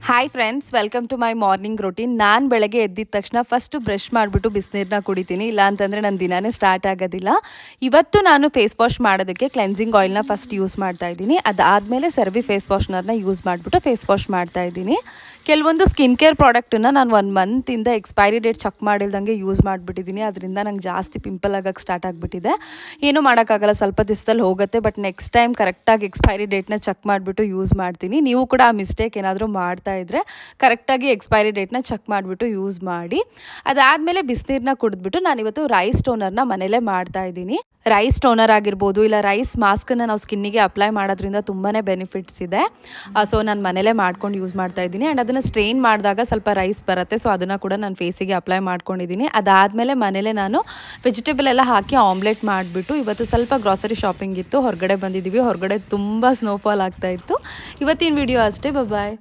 Hi friends, welcome to my morning routine. ನಾನು ಬೆಳಗ್ಗೆ ಎದ್ದಿದ ತಕ್ಷಣ ಫಸ್ಟು ಬ್ರಷ್ ಮಾಡಿಬಿಟ್ಟು ಬಿಸಿನೀರನ್ನ ಕುಡಿತೀನಿ. ಇಲ್ಲ ಅಂತಂದರೆ ನನ್ನ ದಿನಾನೇ ಸ್ಟಾರ್ಟ್ ಆಗೋದಿಲ್ಲ. ಇವತ್ತು ನಾನು ಫೇಸ್ ವಾಶ್ ಮಾಡೋದಕ್ಕೆ ಕ್ಲೆನ್ಸಿಂಗ್ ಆಯಿಲ್ನ ಫಸ್ಟ್ ಯೂಸ್ ಮಾಡ್ತಾ ಇದ್ದೀನಿ. ಅದಾದಮೇಲೆ ಸರ್ವಿ ಫೇಸ್ ವಾಶ್ನರ್ನ ಯೂಸ್ ಮಾಡಿಬಿಟ್ಟು ಫೇಸ್ ವಾಶ್ ಮಾಡ್ತಾ ಇದ್ದೀನಿ. ಕೆಲವೊಂದು ಸ್ಕಿನ್ ಕೇರ್ ಪ್ರಾಡಕ್ಟನ್ನು ನಾನು 1 ಮಂತಿಂದ ಎಕ್ಸ್ಪೈರಿ ಡೇಟ್ ಚೆಕ್ ಮಾಡಿಲ್ದಂಗೆ ಯೂಸ್ ಮಾಡಿಬಿಟ್ಟಿದ್ದೀನಿ. ಅದರಿಂದ ನಂಗೆ ಜಾಸ್ತಿ ಪಿಂಪಲ್ ಆಗೋಕ್ಕೆ ಸ್ಟಾರ್ಟ್ ಆಗಿಬಿಟ್ಟಿದೆ. ಏನೂ ಮಾಡೋಕ್ಕಾಗಲ್ಲ, ಸ್ವಲ್ಪ ದಿವಸದಲ್ಲಿ ಹೋಗುತ್ತೆ. ಬಟ್ ನೆಕ್ಸ್ಟ್ ಟೈಮ್ ಕರೆಕ್ಟಾಗಿ ಎಕ್ಸ್ಪೈರಿ ಡೇಟ್ನ ಚೆಕ್ ಮಾಡಿಬಿಟ್ಟು ಯೂಸ್ ಮಾಡ್ತೀನಿ. ನೀವು ಕೂಡ ಆ ಮಿಸ್ಟೇಕ್ ಏನಾದರೂ ಮಾಡ್ತಾ ಇದ್ದರೆ ಕರೆಕ್ಟಾಗಿ ಎಕ್ಸ್ಪೈರಿ ಡೇಟ್ನ ಚೆಕ್ ಮಾಡಿಬಿಟ್ಟು ಯೂಸ್ ಮಾಡಿ. ಅದಾದಮೇಲೆ ಬಿಸಿನೀರನ್ನ ಕುಡಿದ್ಬಿಟ್ಟು ನಾನಿವತ್ತು ರೈಸ್ ಟೋನರ್ನ ಮನೇಲೇ ಮಾಡ್ತಾ ಇದ್ದೀನಿ. ರೈಸ್ ಟೋನರ್ ಆಗಿರ್ಬೋದು, ಇಲ್ಲ ರೈಸ್ ಮಾಸ್ಕನ್ನು ನಾವು ಸ್ಕಿನ್ನಿಗೆ ಅಪ್ಲೈ ಮಾಡೋದ್ರಿಂದ ತುಂಬಾ ಬೆನಿಫಿಟ್ಸ್ ಇದೆ. ಸೊ ನಾನು ಮನೇಲೇ ಮಾಡ್ಕೊಂಡು ಯೂಸ್ ಮಾಡ್ತಾ ಇದ್ದೀನಿ. ಆ್ಯಂಡ್ ಅದನ್ನು ಸ್ಟ್ರೈನ್ ಮಾಡಿದಾಗ ಸ್ವಲ್ಪ ರೈಸ್ ಬರುತ್ತೆ. ಸೊ ಅದನ್ನು ಕೂಡ ನಾನು ಫೇಸಿಗೆ ಅಪ್ಲೈ ಮಾಡ್ಕೊಂಡಿದ್ದೀನಿ. ಅದಾದಮೇಲೆ ಮನೇಲೇ ನಾನು ವೆಜಿಟೇಬಲ್ ಎಲ್ಲ ಹಾಕಿ ಆಮ್ಲೆಟ್ ಮಾಡಿಬಿಟ್ಟು, ಇವತ್ತು ಸ್ವಲ್ಪ ಗ್ರಾಸರಿ ಶಾಪಿಂಗ್ ಇತ್ತು, ಹೊರಗಡೆ ಬಂದಿದ್ದೀವಿ. ಹೊರಗಡೆ ತುಂಬ ಸ್ನೋಫಾಲ್ ಆಗ್ತಾಯಿತ್ತು. ಇವತ್ತಿನ ವಿಡಿಯೋ ಅಷ್ಟೇ. ಬಾಯ್.